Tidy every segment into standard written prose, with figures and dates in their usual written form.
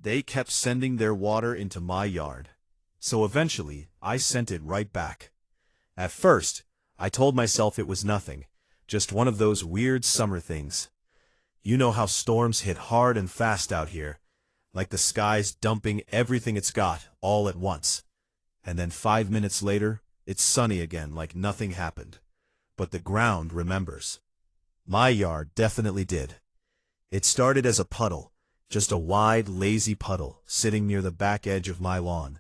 They kept sending their water into my yard. So eventually, I sent it right back. At first, I told myself it was nothing, just one of those weird summer things. You know how storms hit hard and fast out here, like the sky's dumping everything it's got all at once. And then 5 minutes later, it's sunny again like nothing happened. But the ground remembers. My yard definitely did. It started as a puddle, just a wide, lazy puddle sitting near the back edge of my lawn,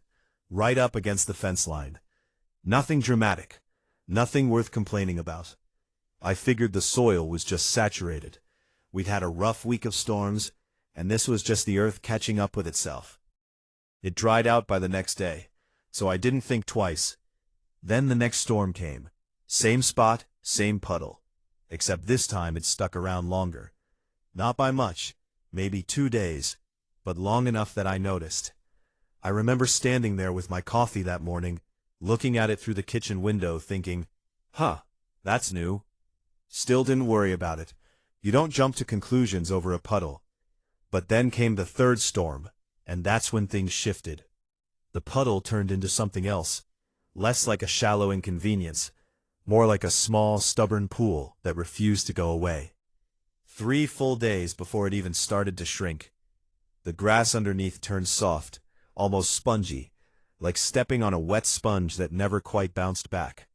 right up against the fence line. Nothing dramatic, nothing worth complaining about. I figured the soil was just saturated. We'd had a rough week of storms, and this was just the earth catching up with itself. It dried out by the next day, so I didn't think twice. Then the next storm came. Same spot, same puddle. Except this time it stuck around longer. Not by much, maybe 2 days, but long enough that I noticed. I remember standing there with my coffee that morning, looking at it through the kitchen window thinking, that's new. Still didn't worry about it. You don't jump to conclusions over a puddle. But then came the third storm, and that's when things shifted. The puddle turned into something else, less like a shallow inconvenience, more like a small, stubborn pool that refused to go away. 3 full days before it even started to shrink. The grass underneath turned soft, almost spongy, like stepping on a wet sponge that never quite bounced back.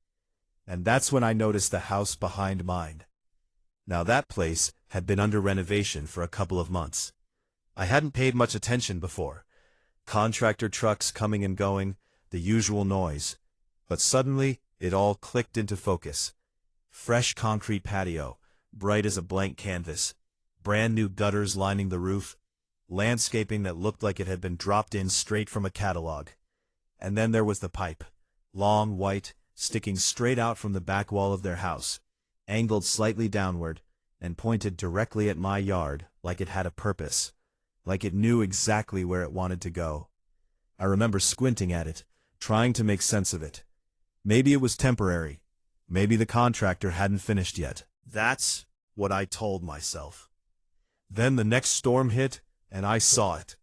And that's when I noticed the house behind mine. Now that place had been under renovation for a couple of months. I hadn't paid much attention before. Contractor trucks coming and going, the usual noise. But suddenly, it all clicked into focus. Fresh concrete patio, bright as a blank canvas. Brand new gutters lining the roof. Landscaping that looked like it had been dropped in straight from a catalog. And then there was the pipe. Long, white, sticking straight out from the back wall of their house, angled slightly downward, and pointed directly at my yard like it had a purpose, like it knew exactly where it wanted to go. I remember squinting at it, trying to make sense of it. Maybe it was temporary. Maybe the contractor hadn't finished yet. That's what I told myself. Then the next storm hit, and I saw it.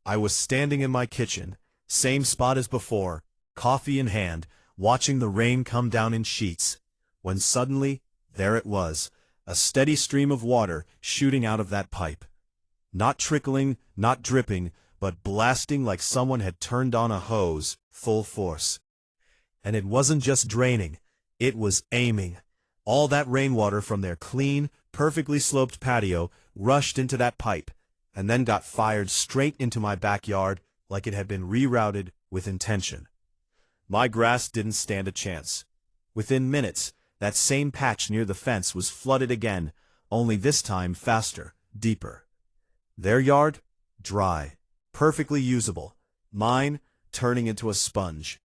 I was standing in my kitchen, same spot as before, coffee in hand, watching the rain come down in sheets, when suddenly, there it was, a steady stream of water shooting out of that pipe. Not trickling, not dripping, but blasting like someone had turned on a hose, full force. And it wasn't just draining, it was aiming. All that rainwater from their clean, perfectly sloped patio rushed into that pipe, and then got fired straight into my backyard like it had been rerouted with intention. My grass didn't stand a chance. Within minutes, that same patch near the fence was flooded again, only this time faster, deeper. Their yard? Dry, perfectly usable. Mine, turning into a sponge.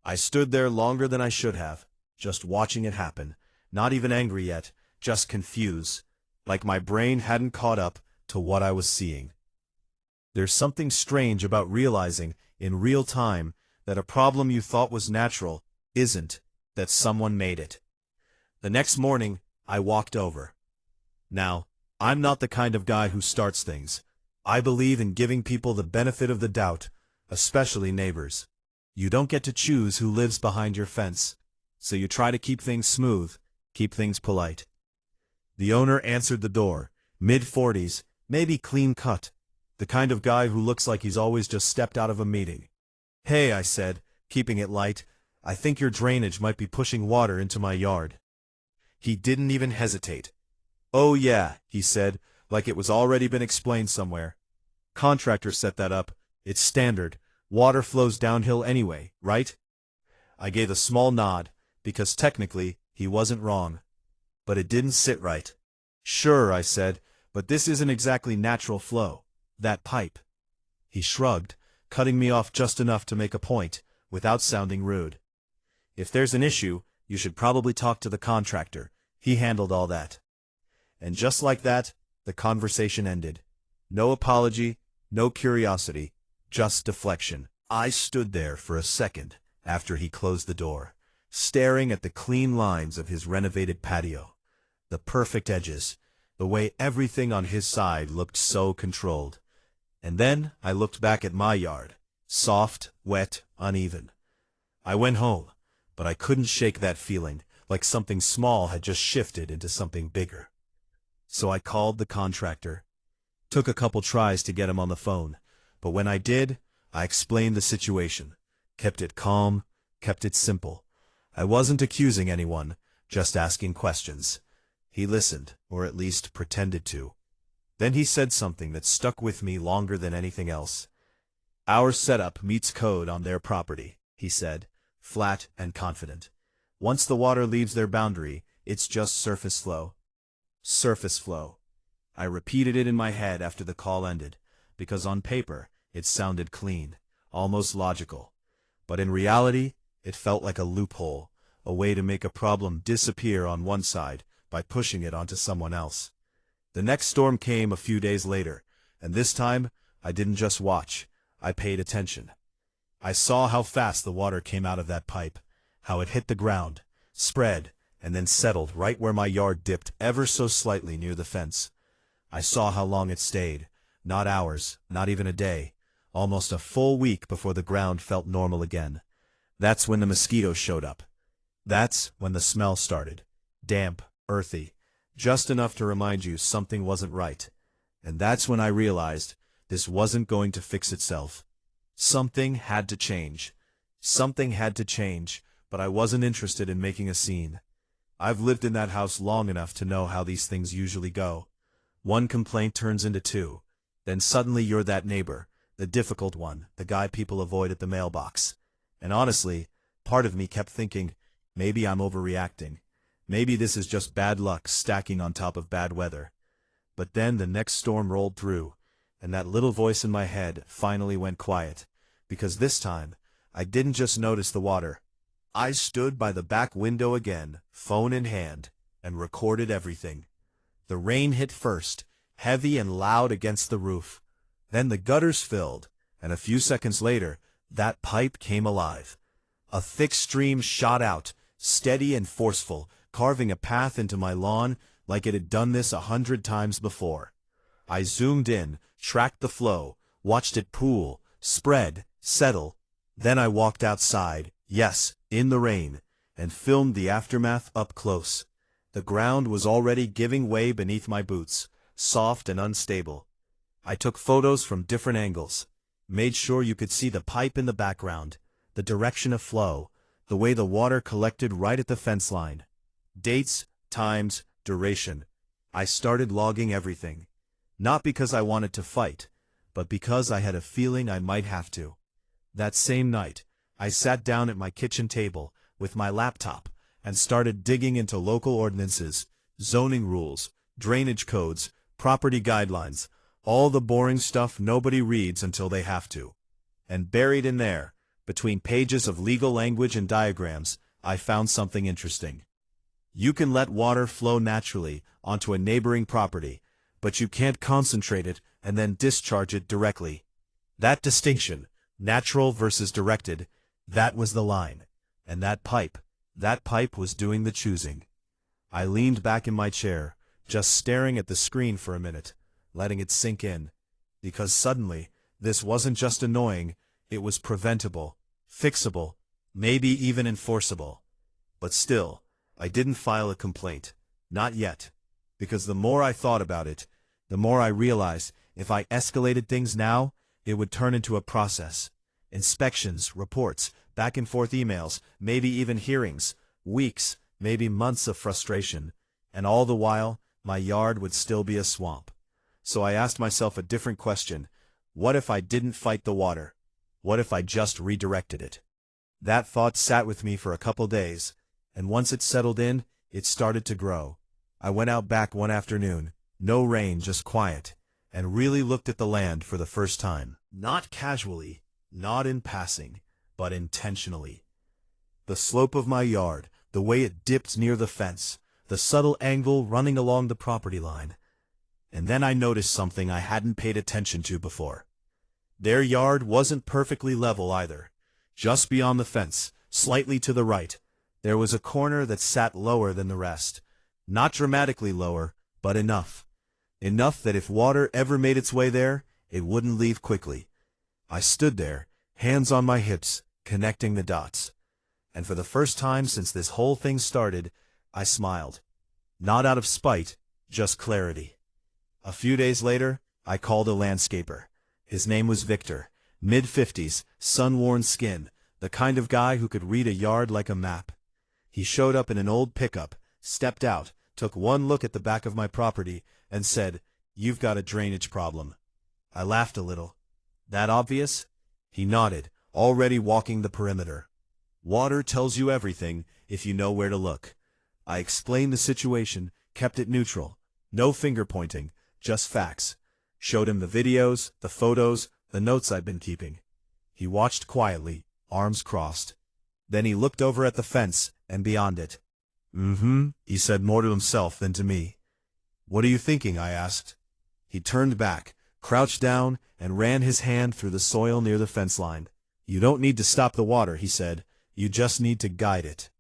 I stood there longer than I should have, just watching it happen, not even angry yet, just confused, like my brain hadn't caught up to what I was seeing. There's something strange about realizing, in real time, that a problem you thought was natural isn't, that someone made it. The next morning, I walked over. Now, I'm not the kind of guy who starts things. I believe in giving people the benefit of the doubt, especially neighbors. You don't get to choose who lives behind your fence, so you try to keep things smooth, keep things polite. The owner answered the door, mid-40s, maybe clean-cut, the kind of guy who looks like he's always just stepped out of a meeting. "Hey," I said, keeping it light, "I think your drainage might be pushing water into my yard." He didn't even hesitate. "Oh yeah," he said, like it was already been explained somewhere. "Contractor set that up. It's standard. Water flows downhill anyway, right?" I gave a small nod, because technically, he wasn't wrong. But it didn't sit right. "Sure," I said, "but this isn't exactly natural flow. That pipe." He shrugged, cutting me off just enough to make a point, without sounding rude. "If there's an issue, you should probably talk to the contractor. He handled all that." And just like that, the conversation ended. No apology, no curiosity, just deflection. I stood there for a second after he closed the door, staring at the clean lines of his renovated patio, the perfect edges, the way everything on his side looked so controlled. And then I looked back at my yard. Soft, wet, uneven. I went home, but I couldn't shake that feeling, like something small had just shifted into something bigger. So I called the contractor. Took a couple tries to get him on the phone, but when I did, I explained the situation. Kept it calm, kept it simple. I wasn't accusing anyone, just asking questions. He listened, or at least pretended to. Then he said something that stuck with me longer than anything else. "Our setup meets code on their property," he said, flat and confident. "Once the water leaves their boundary, it's just surface flow." Surface flow. I repeated it in my head after the call ended, because on paper, it sounded clean, almost logical. But in reality, it felt like a loophole, a way to make a problem disappear on one side by pushing it onto someone else. The next storm came a few days later, and this time, I didn't just watch, I paid attention. I saw how fast the water came out of that pipe, how it hit the ground, spread, and then settled right where my yard dipped ever so slightly near the fence. I saw how long it stayed, not hours, not even a day, almost a full week before the ground felt normal again. That's when the mosquitoes showed up. That's when the smell started. Damp, earthy, just enough to remind you something wasn't right. And that's when I realized this wasn't going to fix itself. Something had to change. Something had to change, but I wasn't interested in making a scene. I've lived in that house long enough to know how these things usually go. One complaint turns into two. Then suddenly you're that neighbor, the difficult one, the guy people avoid at the mailbox. And honestly, part of me kept thinking, maybe I'm overreacting. Maybe this is just bad luck stacking on top of bad weather. But then the next storm rolled through, and that little voice in my head finally went quiet, because this time, I didn't just notice the water. I stood by the back window again, phone in hand, and recorded everything. The rain hit first, heavy and loud against the roof. Then the gutters filled, and a few seconds later, that pipe came alive. A thick stream shot out, steady and forceful, carving a path into my lawn like it had done this 100 times before. I zoomed in, tracked the flow, watched it pool, spread, settle. Then I walked outside, yes, in the rain, and filmed the aftermath up close. The ground was already giving way beneath my boots, soft and unstable. I took photos from different angles, made sure you could see the pipe in the background, the direction of flow, the way the water collected right at the fence line. Dates, times, duration. I started logging everything. Not because I wanted to fight, but because I had a feeling I might have to. That same night, I sat down at my kitchen table with my laptop and started digging into local ordinances, zoning rules, drainage codes, property guidelines, all the boring stuff nobody reads until they have to. And buried in there, between pages of legal language and diagrams, I found something interesting. You can let water flow naturally onto a neighboring property, but you can't concentrate it and then discharge it directly. That distinction, natural versus directed, that was the line. And that pipe was doing the choosing. I leaned back in my chair, just staring at the screen for a minute, letting it sink in. Because suddenly, this wasn't just annoying, it was preventable, fixable, maybe even enforceable. But still, I didn't file a complaint. Not yet. Because the more I thought about it, the more I realized if I escalated things now, it would turn into a process. Inspections, reports, back and forth emails, maybe even hearings, weeks, maybe months of frustration. And all the while, my yard would still be a swamp. So I asked myself a different question. What if I didn't fight the water? What if I just redirected it? That thought sat with me for a couple days, and once it settled in, it started to grow. I went out back one afternoon, no rain, just quiet, and really looked at the land for the first time. Not casually, not in passing, but intentionally. The slope of my yard, the way it dipped near the fence, the subtle angle running along the property line. And then I noticed something I hadn't paid attention to before. Their yard wasn't perfectly level either. Just beyond the fence, slightly to the right, there was a corner that sat lower than the rest. Not dramatically lower, but enough. Enough that if water ever made its way there, It wouldn't leave quickly. I stood there, hands on my hips, connecting the dots. And for the first time since this whole thing started, I smiled. Not out of spite, just clarity. A few days later, I called a landscaper. His name was Victor, mid-50s, sun-worn skin, the kind of guy who could read a yard like a map. He showed up in an old pickup, stepped out, took one look at the back of my property, and said, "You've got a drainage problem." I laughed a little. "That obvious?" He nodded, already walking the perimeter. "Water tells you everything if you know where to look." I explained the situation, kept it neutral. No finger-pointing, just facts. Showed him the videos, the photos, the notes I'd been keeping. He watched quietly, arms crossed. Then he looked over at the fence and beyond it. He said more to himself than to me. "What are you thinking?" I asked. He turned back, crouched down, and ran his hand through the soil near the fence line. "You don't need to stop the water," he said. "You just need to guide it."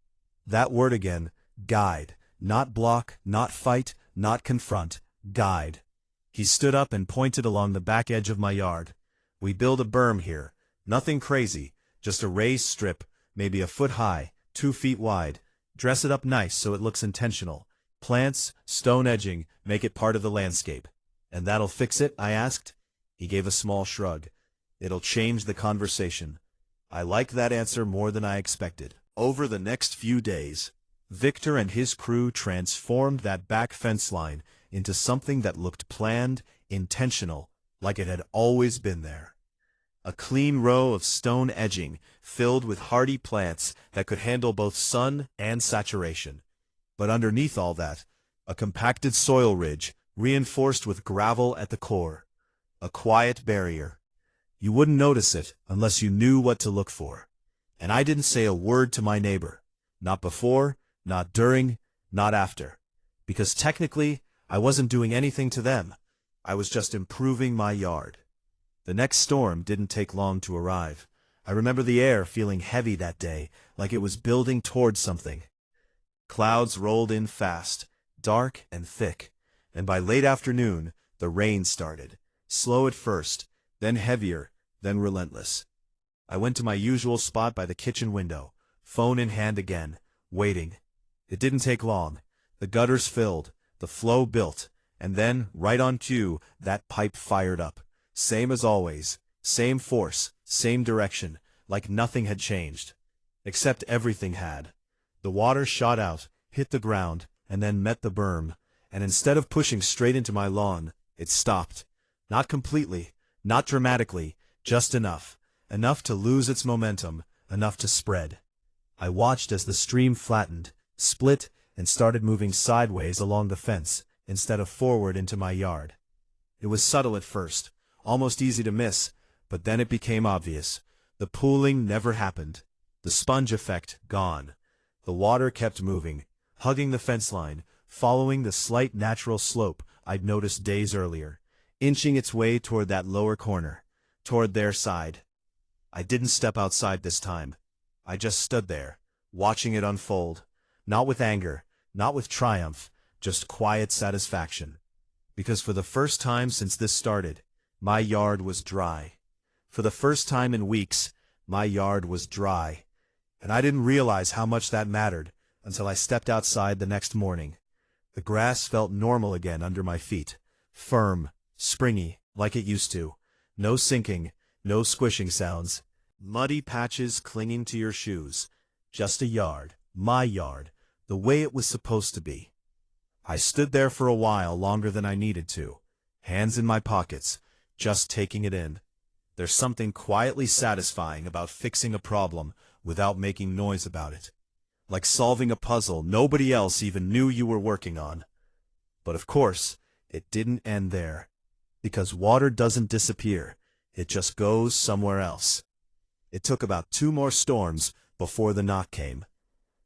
That word again, guide. Not block, not fight, not confront. Guide. He stood up and pointed along the back edge of my yard. "We build a berm here. Nothing crazy. Just a raised strip, maybe a foot high, 2 feet wide. Dress it up nice so it looks intentional. Plants, stone edging, make it part of the landscape." "And that'll fix it?" I asked. He gave a small shrug. "It'll change the conversation." I liked that answer more than I expected. Over the next few days, Victor and his crew transformed that back fence line into something that looked planned, intentional, like it had always been there. A clean row of stone edging filled with hardy plants that could handle both sun and saturation. But underneath all that, a compacted soil ridge reinforced with gravel at the core. A quiet barrier. You wouldn't notice it unless you knew what to look for. And I didn't say a word to my neighbor. Not before, not during, not after. Because technically, I wasn't doing anything to them. I was just improving my yard. The next storm didn't take long to arrive. I remember the air feeling heavy that day, like it was building towards something. Clouds rolled in fast, dark and thick, and by late afternoon, the rain started. Slow at first, then heavier, then relentless. I went to my usual spot by the kitchen window, phone in hand again, waiting. It didn't take long. The gutters filled, the flow built, and then, right on cue, that pipe fired up. Same as always, same force, same direction, like nothing had changed. Except everything had. The water shot out, hit the ground, and then met the berm, and instead of pushing straight into my lawn, it stopped. Not completely, not dramatically, just enough. Enough to lose its momentum, enough to spread. I watched as the stream flattened, split, and started moving sideways along the fence, instead of forward into my yard. It was subtle at first, almost easy to miss, but then it became obvious. The pooling never happened. The sponge effect gone. The water kept moving, hugging the fence line, following the slight natural slope I'd noticed days earlier, inching its way toward that lower corner, toward their side. I didn't step outside this time. I just stood there, watching it unfold, not with anger, not with triumph, just quiet satisfaction. Because for the first time since this started, my yard was dry. For the first time in weeks, my yard was dry. And I didn't realize how much that mattered until I stepped outside the next morning. The grass felt normal again under my feet, firm, springy, like it used to. No sinking, no squishing sounds, muddy patches clinging to your shoes. Just a yard, my yard, the way it was supposed to be. I stood there for a while longer than I needed to, hands in my pockets, just taking it in. There's something quietly satisfying about fixing a problem without making noise about it. Like solving a puzzle nobody else even knew you were working on. But of course, it didn't end there. Because water doesn't disappear, it just goes somewhere else. It took about 2 more storms before the knock came.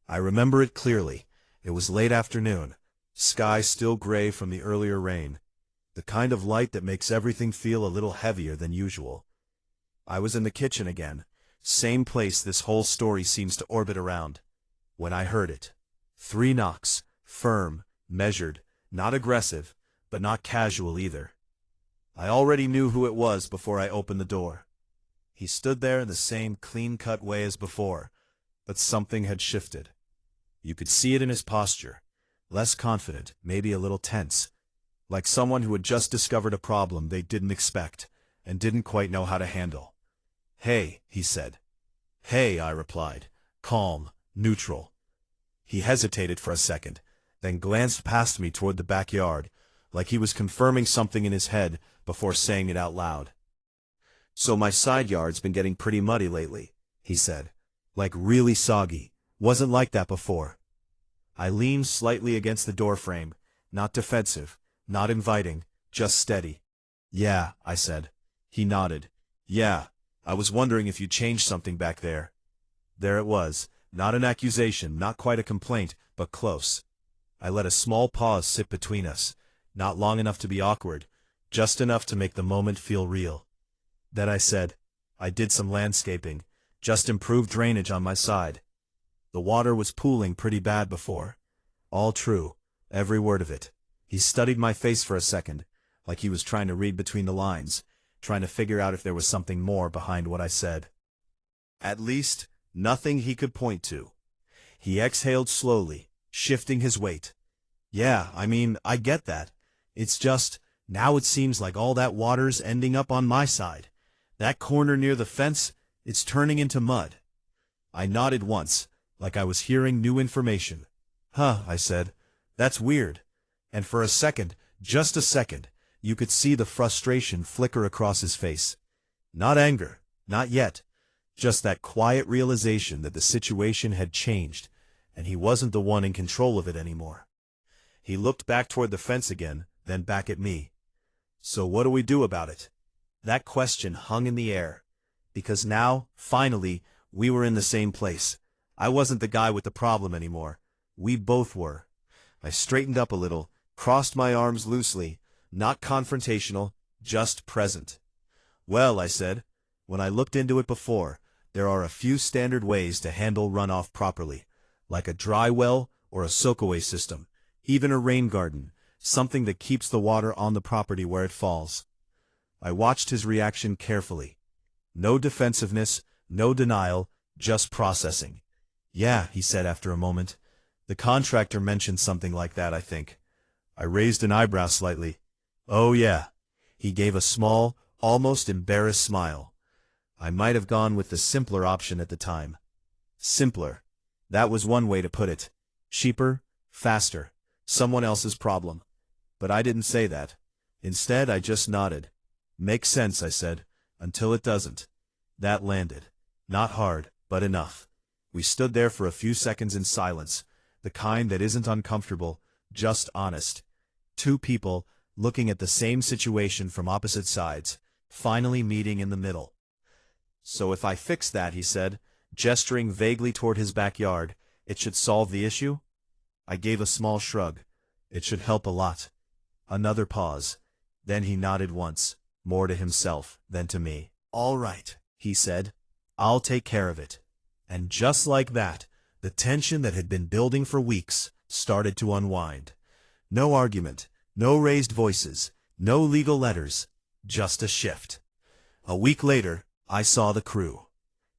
I remember it clearly. It was late afternoon, sky still gray from the earlier rain, the kind of light that makes everything feel a little heavier than usual. I was in the kitchen again, same place this whole story seems to orbit around, when I heard it. 3 knocks, firm, measured, not aggressive, but not casual either. I already knew who it was before I opened the door. He stood there in the same clean-cut way as before, but something had shifted. You could see it in his posture, less confident, maybe a little tense, like someone who had just discovered a problem they didn't expect and didn't quite know how to handle. "Hey," he said. "Hey," I replied, calm, neutral. He hesitated for a second, then glanced past me toward the backyard, like he was confirming something in his head before saying it out loud. "So my side yard's been getting pretty muddy lately," he said. "Like really soggy. Wasn't like that before." I leaned slightly against the doorframe, not defensive, not inviting, just steady. "Yeah," I said. He nodded. "Yeah, I was wondering if you changed something back there." There it was, not an accusation, not quite a complaint, but close. I let a small pause sit between us, not long enough to be awkward, just enough to make the moment feel real. Then I said, "I did some landscaping, just improved drainage on my side. The water was pooling pretty bad before." All true, every word of it. He studied my face for a second, like he was trying to read between the lines, trying to figure out if there was something more behind what I said. At least, nothing he could point to. He exhaled slowly, shifting his weight. "Yeah, I mean, I get that. It's just, now it seems like all that water's ending up on my side. That corner near the fence, it's turning into mud." I nodded once, like I was hearing new information. "Huh," I said. "That's weird." And for a second, just a second, you could see the frustration flicker across his face. Not anger, not yet. Just that quiet realization that the situation had changed, and he wasn't the one in control of it anymore. He looked back toward the fence again, then back at me. "So what do we do about it?" That question hung in the air, because now, finally, we were in the same place. I wasn't the guy with the problem anymore. We both were. I straightened up a little, crossed my arms loosely, not confrontational, just present. "Well," I said, "when I looked into it before, there are a few standard ways to handle runoff properly, like a dry well or a soakaway system, even a rain garden, something that keeps the water on the property where it falls." I watched his reaction carefully. No defensiveness, no denial, just processing. "Yeah," he said after a moment. "The contractor mentioned something like that, I think." I raised an eyebrow slightly. "Oh yeah." He gave a small, almost embarrassed smile. I might have gone with the simpler option at the time. Simpler. That was one way to put it. Cheaper, faster, someone else's problem. But I didn't say that. Instead, I just nodded. "Makes sense," I said, "until it doesn't." That landed. Not hard, but enough. We stood there for a few seconds in silence, the kind that isn't uncomfortable, just honest. Two people, looking at the same situation from opposite sides, finally meeting in the middle. "So if I fix that," he said, gesturing vaguely toward his backyard, "it should solve the issue?" I gave a small shrug. "It should help a lot." Another pause. Then he nodded once, more to himself than to me. "All right," he said. "I'll take care of it." And just like that, the tension that had been building for weeks started to unwind. No argument, no raised voices, no legal letters, just a shift. A week later, I saw the crew.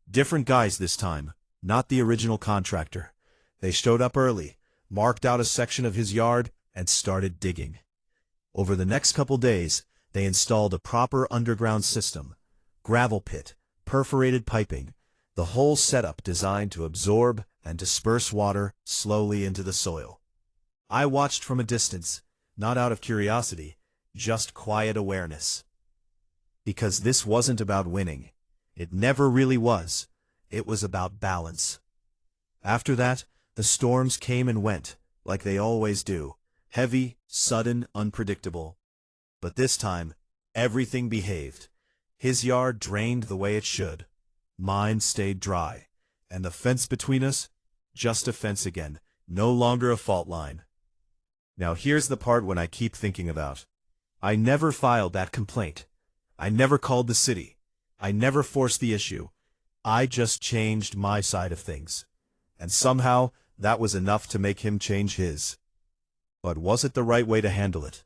Different guys this time, not the original contractor. They showed up early, marked out a section of his yard, and started digging. Over the next couple days, they installed a proper underground system, gravel pit, perforated piping, the whole setup designed to absorb and disperse water slowly into the soil. I watched from a distance, not out of curiosity, just quiet awareness. Because this wasn't about winning. It never really was. It was about balance. After that, the storms came and went, like they always do, heavy, sudden, unpredictable. But this time, everything behaved. His yard drained the way it should. Mine stayed dry. And the fence between us? Just a fence again, no longer a fault line. Now here's the part when I keep thinking about. I never filed that complaint. I never called the city. I never forced the issue. I just changed my side of things. And somehow, that was enough to make him change his. But was it the right way to handle it?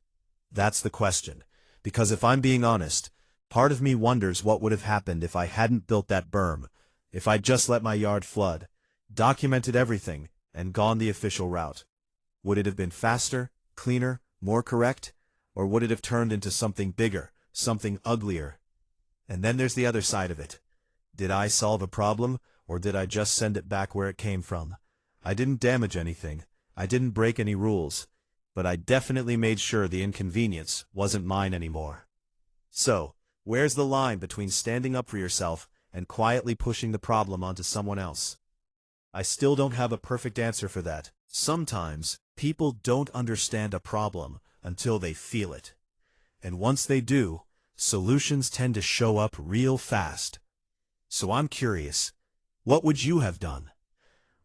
That's the question. Because if I'm being honest, part of me wonders what would have happened if I hadn't built that berm, if I'd just let my yard flood, documented everything, and gone the official route. Would it have been faster, cleaner, more correct? Or would it have turned into something bigger, something uglier? And then there's the other side of it. Did I solve a problem, or did I just send it back where it came from? I didn't damage anything. I didn't break any rules. But I definitely made sure the inconvenience wasn't mine anymore. So, where's the line between standing up for yourself and quietly pushing the problem onto someone else? I still don't have a perfect answer for that. Sometimes, people don't understand a problem until they feel it. And once they do, solutions tend to show up real fast. So I'm curious, what would you have done?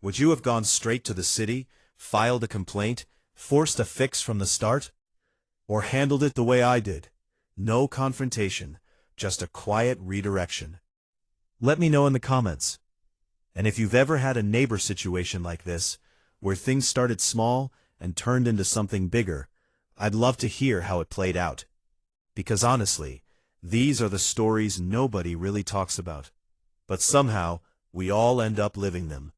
Would you have gone straight to the city, filed a complaint, forced a fix from the start? Or handled it the way I did? No confrontation, just a quiet redirection. Let me know in the comments. And if you've ever had a neighbor situation like this, where things started small and turned into something bigger, I'd love to hear how it played out. Because honestly, these are the stories nobody really talks about. But somehow, we all end up living them.